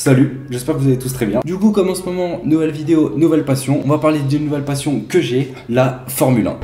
Salut, j'espère que vous allez tous très bien. Du coup, comme en ce moment, nouvelle vidéo, nouvelle passion, on va parler d'une nouvelle passion que j'ai, la Formule 1.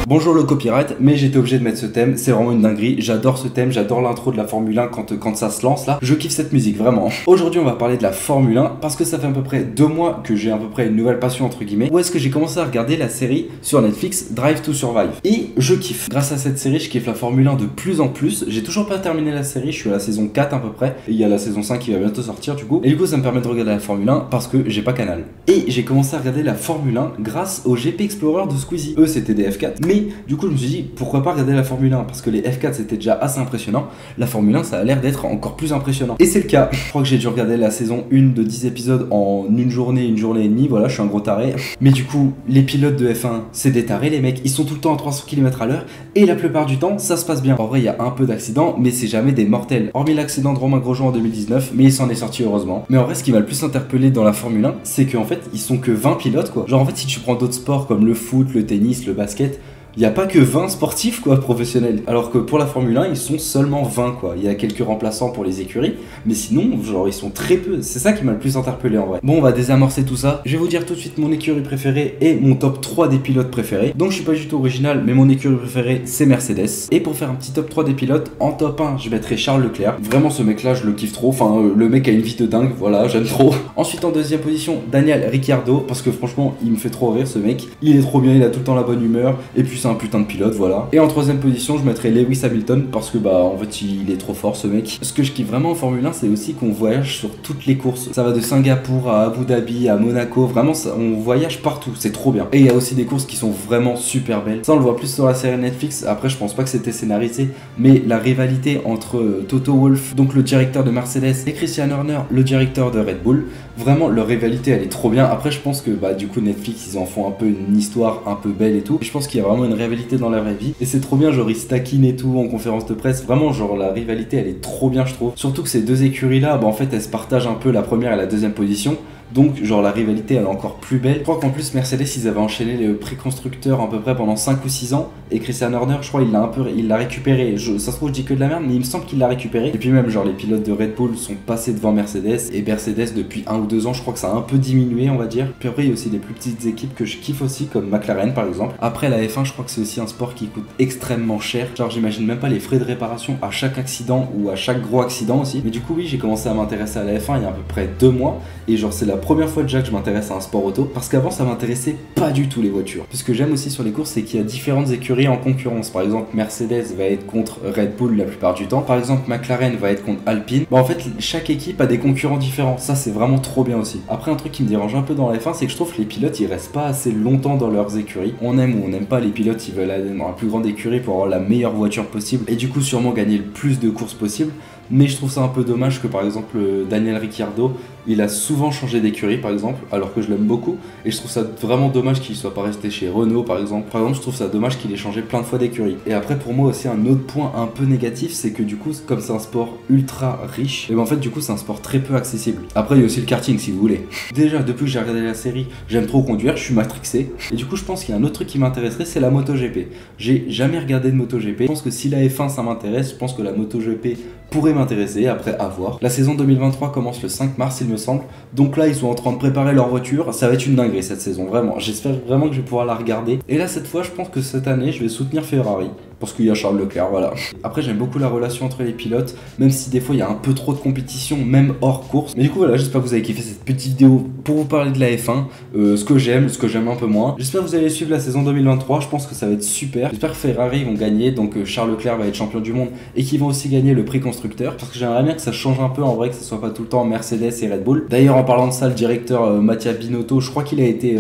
Bonjour le copyright, mais j'étais obligé de mettre ce thème, c'est vraiment une dinguerie, j'adore ce thème, j'adore l'intro de la Formule 1 quand ça se lance là, je kiffe cette musique vraiment. Aujourd'hui on va parler de la Formule 1 parce que ça fait à peu près 2 mois que j'ai à peu près une nouvelle passion entre guillemets, où est-ce que j'ai commencé à regarder la série sur Netflix Drive to Survive. Et je kiffe, grâce à cette série je kiffe la Formule 1 de plus en plus, j'ai toujours pas terminé la série, je suis à la saison 4 à peu près, et il y a la saison 5 qui va bientôt sortir du coup, et du coup ça me permet de regarder la Formule 1 parce que j'ai pas Canal. Et j'ai commencé à regarder la Formule 1 grâce au GP Explorer de Squeezie, eux c'était des F4, mais du coup je me suis dit pourquoi pas regarder la Formule 1 parce que les F4 c'était déjà assez impressionnant, la Formule 1 ça a l'air d'être encore plus impressionnant. Et c'est le cas, je crois que j'ai dû regarder la saison 1 de 10 épisodes en une journée et demie, voilà je suis un gros taré. Mais du coup les pilotes de F1 c'est des tarés les mecs, ils sont tout le temps à 300 km/h et la plupart du temps ça se passe bien. En vrai il y a un peu d'accidents mais c'est jamais des mortels, hormis l'accident de Romain Grosjean en 2019 mais il s'en est sorti heureusement. Mais en vrai ce qui m'a le plus interpellé dans la Formule 1 c'est qu'en fait ils sont que 20 pilotes quoi. Genre en fait si tu prends d'autres sports comme le foot, le tennis, le basket, il n'y a pas que 20 sportifs quoi, professionnels. Alors que pour la Formule 1, ils sont seulement 20 quoi. Il y a quelques remplaçants pour les écuries, mais sinon, genre, ils sont très peu. C'est ça qui m'a le plus interpellé en vrai. Bon, on va désamorcer tout ça. Je vais vous dire tout de suite mon écurie préférée et mon top 3 des pilotes préférés. Donc, je suis pas du tout original, mais mon écurie préférée, c'est Mercedes. Et pour faire un petit top 3 des pilotes, en top 1, je mettrai Charles Leclerc. Vraiment, ce mec-là, je le kiffe trop. Enfin, le mec a une vie de dingue, voilà, j'aime trop. Ensuite, en deuxième position, Daniel Ricciardo, parce que franchement, il me fait trop rire ce mec. Il est trop bien, il a tout le temps la bonne humeur. Et puis, c'est un putain de pilote, voilà. Et en troisième position, je mettrais Lewis Hamilton parce que bah en fait il est trop fort ce mec. Ce que je kiffe vraiment en Formule 1, c'est aussi qu'on voyage sur toutes les courses. Ça va de Singapour à Abu Dhabi à Monaco, vraiment ça, on voyage partout, c'est trop bien. Et il y a aussi des courses qui sont vraiment super belles. Ça on le voit plus sur la série Netflix. Après je pense pas que c'était scénarisé, mais la rivalité entre Toto Wolff, donc le directeur de Mercedes, et Christian Horner, le directeur de Red Bull, vraiment leur rivalité elle est trop bien. Après je pense que bah du coup Netflix ils en font un peu une histoire un peu belle et tout. Et je pense qu'il y a vraiment une rivalité dans la vraie vie et c'est trop bien, genre ils se taquinent et tout en conférence de presse, vraiment genre la rivalité elle est trop bien je trouve. Surtout que ces deux écuries là, bah en fait elles se partagent un peu la première et la deuxième position. Donc genre la rivalité elle est encore plus belle. Je crois qu'en plus Mercedes ils avaient enchaîné les prix constructeurs à peu près pendant 5 ou 6 ans. Et Christian Horner je crois il l'a récupéré. Ça se trouve je dis que de la merde mais il me semble qu'il l'a récupéré. Et puis même genre les pilotes de Red Bull sont passés devant Mercedes. Et Mercedes depuis 1 ou 2 ans je crois que ça a un peu diminué on va dire. Puis après il y a aussi des plus petites équipes que je kiffe aussi comme McLaren par exemple. Après la F1 je crois que c'est aussi un sport qui coûte extrêmement cher. Genre j'imagine même pas les frais de réparation à chaque accident ou à chaque gros accident aussi. Mais du coup oui j'ai commencé à m'intéresser à la F1 il y a à peu près 2 mois. Et genre c'est la première fois déjà que je m'intéresse à un sport auto parce qu'avant ça m'intéressait pas du tout les voitures. Ce que j'aime aussi sur les courses c'est qu'il y a différentes écuries en concurrence. Par exemple Mercedes va être contre Red Bull la plupart du temps. Par exemple McLaren va être contre Alpine. Bah en fait chaque équipe a des concurrents différents. Ça c'est vraiment trop bien aussi. Après un truc qui me dérange un peu dans la F1 c'est que je trouve que les pilotes ils restent pas assez longtemps dans leurs écuries. On aime ou on n'aime pas les pilotes, ils veulent aller dans la plus grande écurie pour avoir la meilleure voiture possible et du coup sûrement gagner le plus de courses possible. Mais je trouve ça un peu dommage que par exemple Daniel Ricciardo il a souvent changé d'écurie par exemple, alors que je l'aime beaucoup. Et je trouve ça vraiment dommage qu'il soit pas resté chez Renault par exemple. Par exemple je trouve ça dommage qu'il ait changé plein de fois d'écurie. Et après pour moi aussi un autre point un peu négatif c'est que du coup comme c'est un sport ultra riche, et ben en fait du coup c'est un sport très peu accessible. Après il y a aussi le karting si vous voulez. Déjà depuis que j'ai regardé la série j'aime trop conduire, je suis matrixé. Et du coup je pense qu'il y a un autre truc qui m'intéresserait, c'est la MotoGP. J'ai jamais regardé de MotoGP. Je pense que si la F1 ça m'intéresse, je pense que la MotoGP pourrait m'intéresser, après à voir. La saison 2023 commence le 5 mars il me semble, donc là ils sont en train de préparer leur voiture, ça va être une dinguerie cette saison, vraiment, j'espère vraiment que je vais pouvoir la regarder. Et là cette fois je pense que cette année je vais soutenir Ferrari, parce qu'il y a Charles Leclerc, voilà. Après j'aime beaucoup la relation entre les pilotes, même si des fois il y a un peu trop de compétition, même hors course. Mais du coup voilà, j'espère que vous avez kiffé cette petite vidéo pour vous parler de la F1, ce que j'aime un peu moins. J'espère que vous allez suivre la saison 2023, je pense que ça va être super. J'espère que Ferrari vont gagner, donc Charles Leclerc va être champion du monde et qu'ils vont aussi gagner le prix constructeur, parce que j'aimerais bien que ça change un peu en vrai, que ce soit pas tout le temps Mercedes et Red Bull. D'ailleurs en parlant de ça, le directeur Mattia Binotto, je crois qu'il a été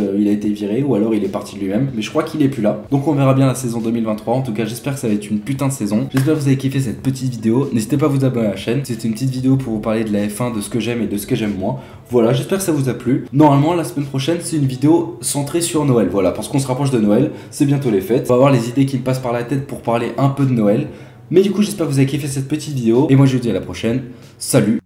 viré ou alors il est parti de lui-même, mais je crois qu'il est plus là. Donc on verra bien la saison 2023. En tout cas j'espère que ça va être une putain de saison. J'espère que vous avez kiffé cette petite vidéo. N'hésitez pas à vous abonner à la chaîne. C'était une petite vidéo pour vous parler de la F1, de ce que j'aime et de ce que j'aime moins. Voilà, j'espère que ça vous a plu. Normalement la semaine prochaine c'est une vidéo centrée sur Noël, voilà, parce qu'on se rapproche de Noël, c'est bientôt les fêtes. On va voir les idées qui me passent par la tête pour parler un peu de Noël. Mais du coup j'espère que vous avez kiffé cette petite vidéo et moi je vous dis à la prochaine. Salut.